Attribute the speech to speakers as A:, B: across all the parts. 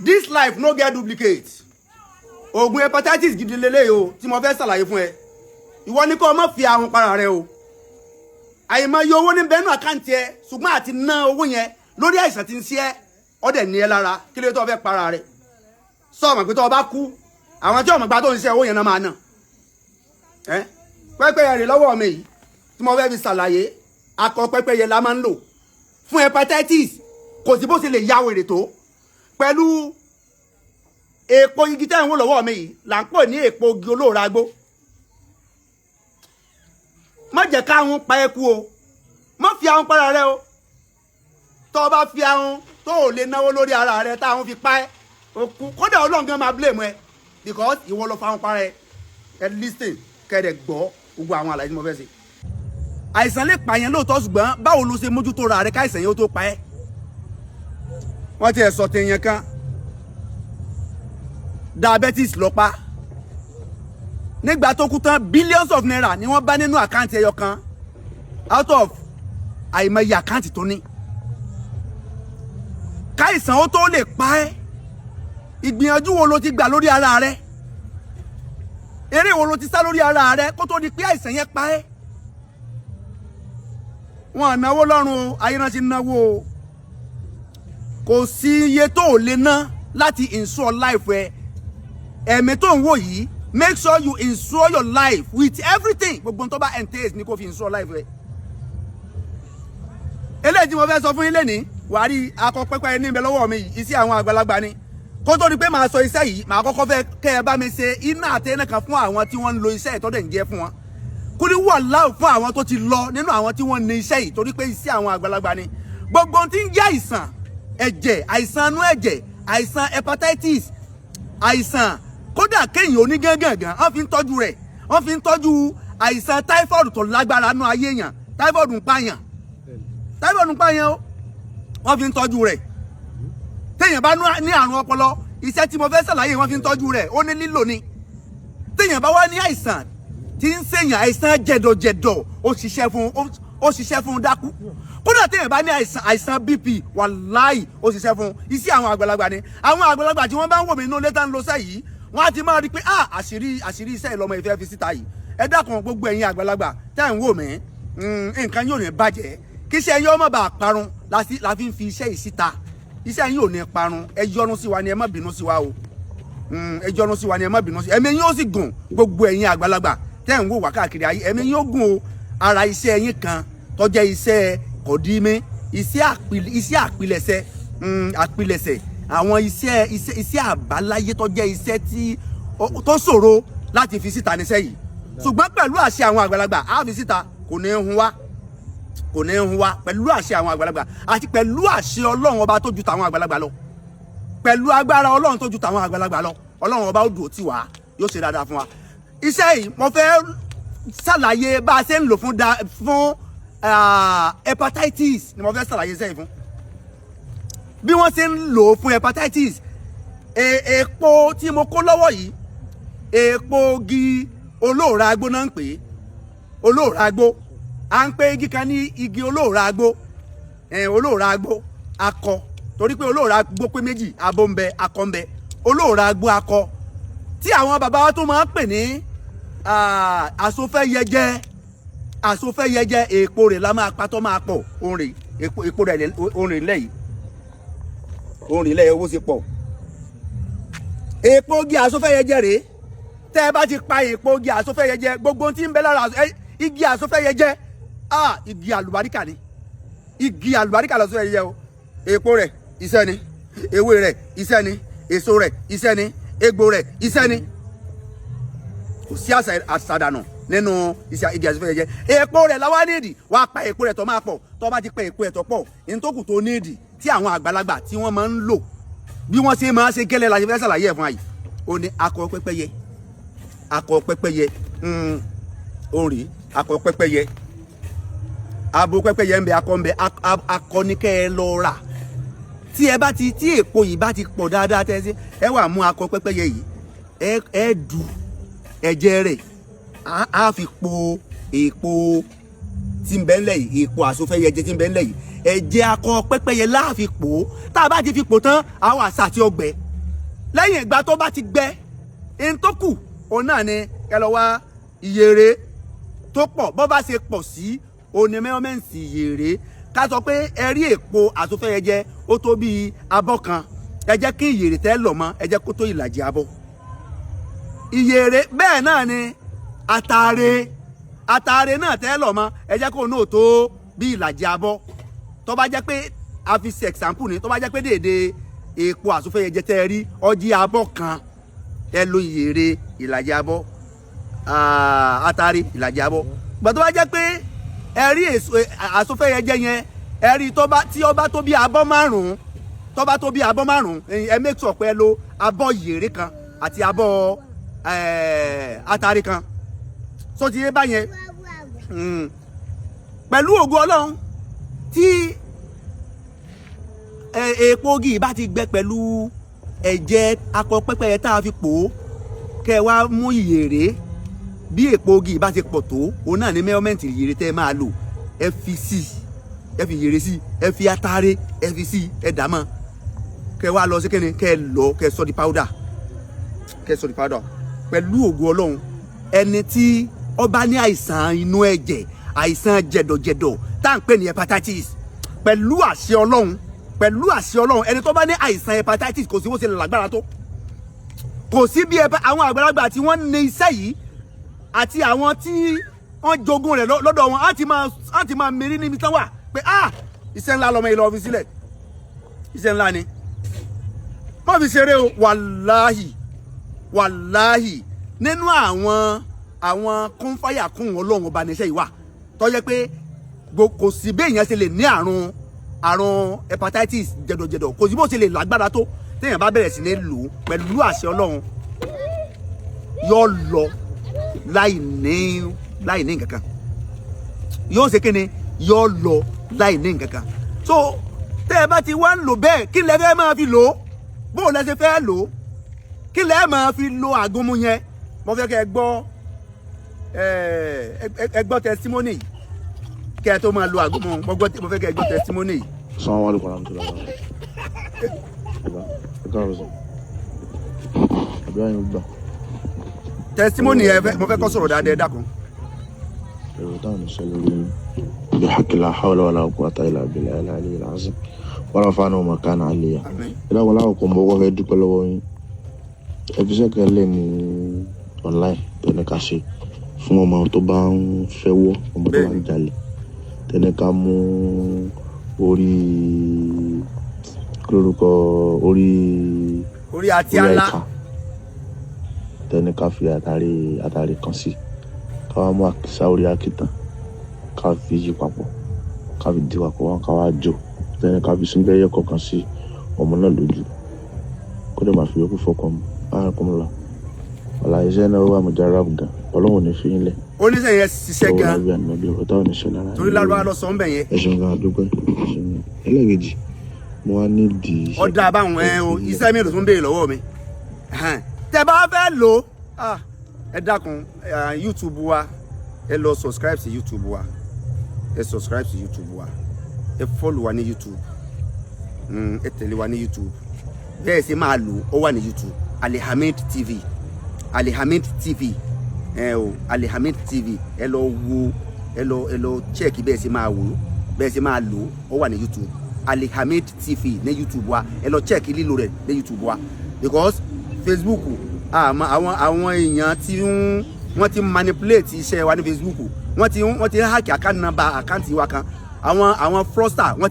A: this life no get duplicate oògùn hepatitis gidi lélẹ́yìí o tí mo fẹ́ ṣàlàyé fún ẹ ìwọ ní kó o má fi ahun para rẹ o àyèmáyé owó ní bẹ́ẹ̀nù àkáǹtì ẹ ṣùgbọ́n àti ná owó yẹn lórí àìsàn tí ń ṣe ẹ́ ọ̀dẹ̀ ní ẹ lára kí ló tó fẹ́ para rẹ sọ ọmọ pé tó o bá kú àwọn tí ọmọ gba tó ń ṣe owó yẹn náà máa ná pẹ́pẹ́yẹ rè lọ́wọ́ mi yìí tí mo fẹ́ fi ṣàlàyé akọ pẹ́pẹ́yẹ la máa ń lò fún hepatitis kò sí bó ṣe lè ya wèrè tó pẹ̀lú èèpo igi tẹ́ ń wò lọ́wọ́ mi yìí là ń pè ní èèpo igi olóòràgbó má jẹ́ káwọn pa ẹ́ kú o má fi ahun para rẹ o tó o bá fi ahun tó o lè náwó lórí ara rẹ táwọn fi pa ẹ́ o kú kódà Ọlọ́run gan máa blame ẹ because ìwọ ló fa ahun para ẹ listen kẹ́ẹ̀dẹ̀ gbọ́ gbogbo àwọn àlàyé tí mo fẹ́ ṣe. àìsàn lè pààyàn lóòótọ́ ṣùgbọ́n báwo ló ṣe mójútó ra rẹ káìsàn yóò tó pa ẹ́. wọ́n ti ẹ̀ sọ tèèyàn kan diabetes ló pa nígbà tó kú tán billions of naira ni wọ́n bá nínú àkáǹtì ẹyọ kan out of àìmọye àkáǹtì tó ní. káìsàn ó tó lè pa ẹ́ ìgbìyànjú wo ló ti gbà lórí ara rẹ eré wo ló ti sá lórí ara rẹ kó tó di pé àìsàn yẹn pa ẹ́. wọn náwó lọ́rùn o ayérántí náwó o kò sí iye tó ò lè ná láti insure life ẹ ẹ̀mí tó ń wò yìí make sure you insure your life with everything gbogbo tó bá entails ní kó fi insure life ẹ. eléyìí tí mo fẹ́ sọ fún yín lẹ́ni wàá rí akọ pẹ́pẹ́ ní ibẹ̀ lọ́wọ́ mi yìí iṣẹ́ àwọn àgbàlagbà ni kó tó di pé màá sọ iṣẹ́ yìí màá kọ́kọ́ fẹ́ kẹ́ ẹ bá mi ṣe iná àtẹ́nà kan fún àwọn tí wọ́n ń lo iṣẹ́ ìtọ́dẹ̀ ń jẹ́ fún wọn kúrí wà láò fún àwọn tó ti lọ nínú àwọn tí wọ́n ní iṣẹ́ yìí torí pé iṣẹ́ àwọn àgbàlagbà ni gbogbo tí ń jẹ́ àìsàn ẹ̀jẹ̀ àìsàn inú ẹ̀jẹ̀ àìsàn hepatitis àìsàn kódà kéèyàn onígángangan wọ́n fi ń tọ́jú rẹ̀ wọ́n fi ń tọ́jú àìsàn typhoid tó lágbára nú ayé yàn typhoid ń pààyàn o wọ́n fi ń tọ́jú rẹ̀ téèyàn bá ní àrùn ọpọlọ iṣẹ́ tí mo fẹ́ ṣàlàyé wọ́n fi ń tọ́jú rẹ̀ ó ní lílò ni téèyàn bá wá ní àìsàn tí ń ṣèyàn àìsàn jẹ̀dọ̀jẹ̀dọ̀ ó ṣiṣẹ́ fún dákú kódà téèyàn bá ní àìsàn BP wàláì ó ṣiṣẹ́ fún iṣẹ́ àwọn àgbàlagbà ni àwọn àgbàlagbà tí wọ́n bá ń wò mí inú létà ń lo iṣẹ́ yìí wọ́n á ti máa rí i pé àṣírí iṣẹ́ ìlọmọ ìfẹ́ fi síta yìí ẹ dákun gbogbo ẹ̀yin àgbàlagbà tẹ́ ń wò mí nǹkan yóò ní bàjẹ́ kí iṣẹ́ yóò má bàa parun la fi ń fi iṣẹ́ yìí síta iṣẹ́ yìí ò ní parun ẹ yọ́nú sí wa ni ẹ má bínú sí wa o ẹ yọ́nú sí wa ni ẹ má bínú sí ẹ̀mí yóò sì gùn gbogbo ẹ̀yin àgbàlagbà tẹ́ ń wò wá káàkiri ayé ẹ̀mí yóò gùn o ara iṣẹ́ yín kan tó jẹ́ iṣẹ́ kọ̀dímé iṣẹ́ àpilẹ̀ṣẹ̀ àwọn iṣẹ́ àbáláyé tó jẹ́ iṣẹ́ tó ṣòro láti fi síta níṣẹ́ yìí ṣùgbọ́n pẹ̀lú àṣẹ àwọn àgbàlagbà á fi síta kò ní hun wá pẹ̀lú àṣẹ àwọn àgbàlagbà àti pẹ̀lú àṣẹ Ọlọ́run ọba tó ju tàwọn àgbàlagbà lọ pẹ̀lú agbára Ọlọ́run tó ju tàwọn àgbàlagbà lọ Ọlọ́run ọba ó dùn tì wá yóò ṣe dáadáa fún wa. iṣẹ́ yìí mo fẹ́ ṣàlàyé bá a ṣe ń lò fún hepatitis ni mo fẹ́ ṣàlàyé iṣẹ́ yìí fún bí wọ́n ṣe ń lò fún hepatitis èèpo tí mo kó lọ́wọ́ yìí èèpo igi olóòràgbó náà ń pè é olóòràgbó à ń pè igi kan ní igi olóòràgbó olóòràgbó akọ torí pé olóòràgbó pé méjì abo ń bẹ akọ ń bẹ olóòràgbó akọ tí àwọn bàbá wa tó máa ń pè ní àsofẹ́yẹjẹ èèpo rẹ̀ la máa pa tó máa pọ̀ èèpo rẹ̀ orin lẹ́yìn orin lẹ́yìn owó sì pọ̀ èèpo igi àsofẹ́yẹjẹ rèé tẹ́ ẹ bá ti pa èèpo igi àsofẹ́yẹjẹ gbogbo tí ń bẹ lára igi àsofẹ́yẹjẹ igi àlùbáríkà ni igi àlùbáríkà lọ́sọ̀fẹ́yẹjẹ o èèpo rẹ̀ iṣẹ́ ni ewé rẹ̀ iṣẹ́ ni èso rẹ̀ iṣẹ́ ni egbò rẹ̀ iṣẹ́ ni kò sí àṣàdànù nínú iṣẹ́ igi àsofẹ́yẹjẹ èèpo rẹ̀ làwa nídìí wàá pa èèpo rẹ̀ tó máa pọ̀ tó bá ti pa èèpo rẹ̀ tó pọ̀ ní tó kù tó nídìí tí àwọn àgbàlagbà tí wọ́n máa ń lò bí wọ́n ṣe máa ṣe gẹ́lẹ́ la ṣe fẹ́ ṣàlàyé ẹ̀ fún àyè ó ní akọ pẹ́pẹ́yẹ orin akọ pẹ́pẹ́yẹ abo pẹ́pẹ́yẹ ń bẹ akọ ń bẹ akọ ní kẹ́ ẹ lọ rà tí èèpo yìí bá ti pọ̀ dáadáa tẹ́ ẹ wà mú akọ pẹ́pẹ́yẹ yìí ẹ dù ẹ̀jẹ̀ rẹ̀ á fi po èèpo tí ń bẹ ńlẹ̀ yìí èèpo àsofẹ́yẹjẹ tí ń bẹ ńlẹ̀ yìí ẹ̀jẹ̀ akọ pẹ́pẹ́yẹ láàfin pò tá a bá ti fi pò tán àwọn àṣà àti ọgbẹ́ lẹ́yìn ìgbà tó bá ti gbẹ ẹni tó kù òun náà ni kẹ́ lọ wá ìyèrè tó pọ̀ bó bá ṣe pọ̀ sí òní mẹ́ọ́mẹ́ǹsì ìyèrè ká sọ pé ẹ rí èpo àtúnfẹ́yẹjẹ ó tó bíi abọ́ kan ẹ jẹ́ kí ìyèrè tẹ́ lọ̀ mọ́ ẹ jẹ́ kó tó ìlàjì abọ́ ìyèrè bẹ́ẹ̀ náà ni àtàrẹ náà tẹ́ lọ̀ mọ́ ẹ jẹ́ kó náà tó bí ìlàjì abọ́ tó bá jẹ́ pé a fi ṣe example ni tó bá jẹ́ pé déédé èpo àtúnfẹ́yẹjẹ tẹ́ rí ọjí abọ́ kan ẹ lo ìyèrè ìlàjì abọ́ àtàrẹ ìlàjì abọ́ gbọ́dọ̀ tó bá jẹ́ pé ẹ rí àtúnfẹ́yẹjẹ yẹn ẹ rí tí ó bá tó bí abọ́ márùn-ún tó bá tó bí abọ́ márùn-ún ẹ make sure pé ẹ lo abọ́ ìyèrè kan àti abọ́ àtàrí kan so ti yé báyẹn pẹ̀lú ògo Ọlọ́run tí èpo ogi bá ti gbẹ pẹ̀lú ẹ̀jẹ̀ akọ pẹ́pẹ́yẹ tá a fi pò ó kẹ́ ẹ wá mú ìyèrè bí èpo ogi bá ti pọ̀ tó òun náà ní mẹ́ọ́mẹ́ǹtì ìyèrè tẹ́ ẹ máa lò ẹ fi sí ẹ fi ìyèrè sí ẹ fi àtàrí ẹ fi sí ẹ dà mọ́ kẹ́ ẹ wá lọ sí kíni kẹ́ ẹ lọ kẹ́ ẹ sọ di powder pẹ̀lú ògo Ọlọ́run ẹni tí ó bá ní àìsàn inú ẹ̀jẹ̀ àìsàn jẹ̀dọ̀jẹ̀dọ̀ tá à ń pè ní hepatitis pẹ̀lú àṣẹ Ọlọ́run ẹni tó bá ní àìsàn hepatitis kò sí bó ṣe lè lágbára tó kò sí bí àwọn àgbàlagbà tí wọ́n ní iṣẹ́ yìí àti àwọn tí wọ́n jogún rẹ̀ lọ́dọ̀ wọn á ti máa mérí níbi tán wà pé iṣẹ́ ńlá lọmọ ilẹ̀ ọ̀fíìsílẹ̀ iṣẹ́ ńlá ni má fi ṣeré o wàláhì nínú àwọn kúnfàyà kún Ọlọ́run ọba níṣẹ́ yìí wà tó jẹ́ pé kò sí bí èèyàn ṣe lè ní àrùn hepatitis jẹ̀dọ̀jẹ̀dọ̀ kò sí bó ṣe lè lágbára tó téèyàn bá bẹ̀rẹ̀ sí ní lò ó pẹ̀lú àṣẹ Ọlọ́run yóò lọ láì ní nǹkan kan yóò ṣe kíni yóò lọ láì ní nǹkan kan so tẹ́ ẹ bá ti wá ń lò bẹ́ẹ̀ kí lẹ fẹ́ máa fi lò ó bó lẹ ṣe fẹ́ lò ó kí lẹ máa fi lo àgúnmu yẹn mo fẹ́ kẹ́ ẹ gbọ́ testimony kẹ́ ẹ tó máa lo àgúnmu mo fẹ́ kẹ́ ẹ gbọ́ testimony.
B: Assalamu alaikum warahmatullahi wabarakatuh.
A: testimony ẹ mo fẹ́ kó sọ̀rọ̀ dáadáa dákun.
B: èrò táwọn ìṣẹ̀lẹ̀ lórí bí hakila hawla wala quwwata illa billahi al-aliyyil azim wala fana o makana aliya ila wala ko mo wo fẹ́ dúpẹ́ lọ́wọ́ yín episode kan lè ní online tẹ́ni ká ṣe fún ọmọ tó bá ń fẹ́ wọ́ ọmọ tó bá ń jalè tẹ́ni ká mú orí lórúkọ orí
A: àti àlá
B: tẹ́ni ká fi àtàrí kan sí ká wá mú àkísà orí àkìtàn ká fi yí papọ̀ ká fi di papọ̀ wọn ká wá jò tẹ́ni ká fi sún bẹ́yẹ kọ̀ọ̀kan sí ọmọ náà lójú kó dẹ̀ máa fi yókù fọkàn mu báyọ̀ kọ́ mu lọ ọ̀la iṣẹ́ náà wà mọ̀jà rap gan Ọlọ́run ní fi yín lẹ̀.
A: oníṣẹ́ yẹn ṣiṣẹ́ gan
B: torí
A: lárúbá lọ sọ ń bẹ̀ yẹn.
B: ẹ̀sùn gan adúpẹ́ ẹlẹ́gẹ̀jì mo wá nídìí.
A: ọ̀dà àbáwọn iṣẹ́ mi ló tún béèrè lọ́wọ́ mi tẹ́ bá fẹ́ lò ẹ dákun YouTube wa ẹ lọ subscribe sí YouTube wa ẹ follow wa ní YouTube ẹ tẹ̀lé wa ní YouTube bẹ́ẹ̀ sì máa lò ó wà ní YouTube Alihamid TV Alihamid TV Alihamid TV ẹ lọ wo ẹ lọ check bẹ́ẹ̀ sì máa wò bẹ́ẹ̀ sì máa lò ó wà ní YouTube Alihamid TV ní YouTube wa ẹ lọ check lílo rẹ̀ ní YouTube wa because Facebook àwọn èèyàn tí wọ́n ti manipulate iṣẹ́ wa ní Facebook wọ́n ti hack account number àkáǹtì wa kan àwọn fraudster wọ́n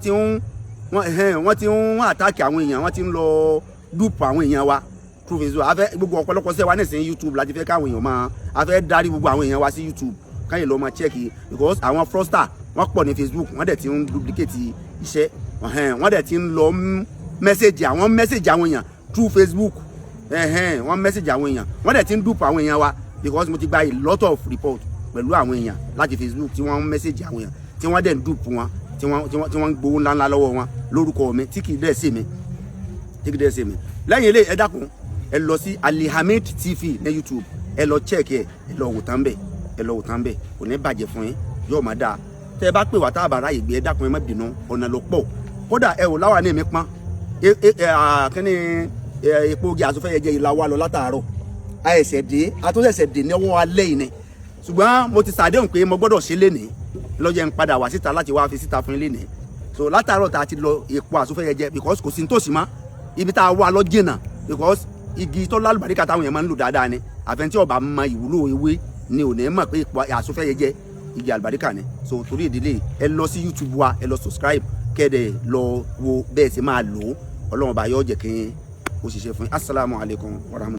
A: ti ń attack àwọn èèyàn wọ́n ti ń lọ dupe àwọn èèyàn wa through Facebook afẹ́ gbogbo ọ̀pọ̀lọpọ̀ ṣe wa nísìnyí YouTube láti fẹ́ káwọn èèyàn máa afẹ́ darí gbogbo àwọn èèyàn wa sí YouTube káyè lọ máa check because àwọn fraudster wọ́n pọ̀ ní Facebook wọ́n dẹ̀ ti ń duplicate iṣẹ́ wọ́n dẹ̀ ti ń lọ message àwọn èèyàn through Facebook wọ́n message àwọn èèyàn wọ́n dẹ̀ ti ń dupe àwọn èèyàn wa because mo ti gba a lot of report pẹ̀lú àwọn èèyàn láti Facebook tí wọ́n message àwọn èèyàn tí wọ́n dẹ̀ ń dupe wọn tí wọ́n ń gbowó ńláńlá lọ́wọ́ wọn lórúkọ mi tí kì í dẹ̀ sí mi lẹ́yìn eléyìí ẹ dákun ẹ lọ sí Alihamid TV ní YouTube ẹ lọ check ẹ lọ wò tán bẹ́ẹ̀ kò ní bàjẹ́ fún yín yóò máa dáa tẹ́ bá pè wá tá a bá ráyè gbé ẹ dákun ẹ má bínú ọ̀nà ló pọ̀ kódà ẹ ò láwa ní mi pọ́n kíní epo ogi àsọfẹ́yẹjẹ ìlà wa lọ látàárọ̀ àtúnṣẹ̀ṣẹ̀ dé ní ọwọ́ alẹ́ yìí ni ṣùgbọ́n mo ti ṣàdéhùn pé mo gbọ́dọ̀ ṣe lénìí lọ́jọ́ ń padà wá síta láti wá fi síta fún lénìí so látàárọ̀ tá a ti lọ epo àsọfẹ́yẹjẹ because kò sí nítòsí mọ́ ibi tá a wà lọ jìnnà because igi tó lálùbáríkà táwọn yẹn máa ń lò dáadáa ni àfẹnití ọba mọ ìwúlò ewé ni ò ní mọ̀ pé epo àsọfẹ́yẹjẹ igi àlùbáríkà ni so torí ìdílé ẹ lọ sí YouTube wa ẹ lọ subscribe kẹ́ẹ̀dẹ̀ lọ wo bẹ́ẹ̀ sì máa lò ó Ọlọ́run bá yọ jẹ́ kí ó ṣiṣẹ́ fún yín. Assalamu alaikum warahmatullahi.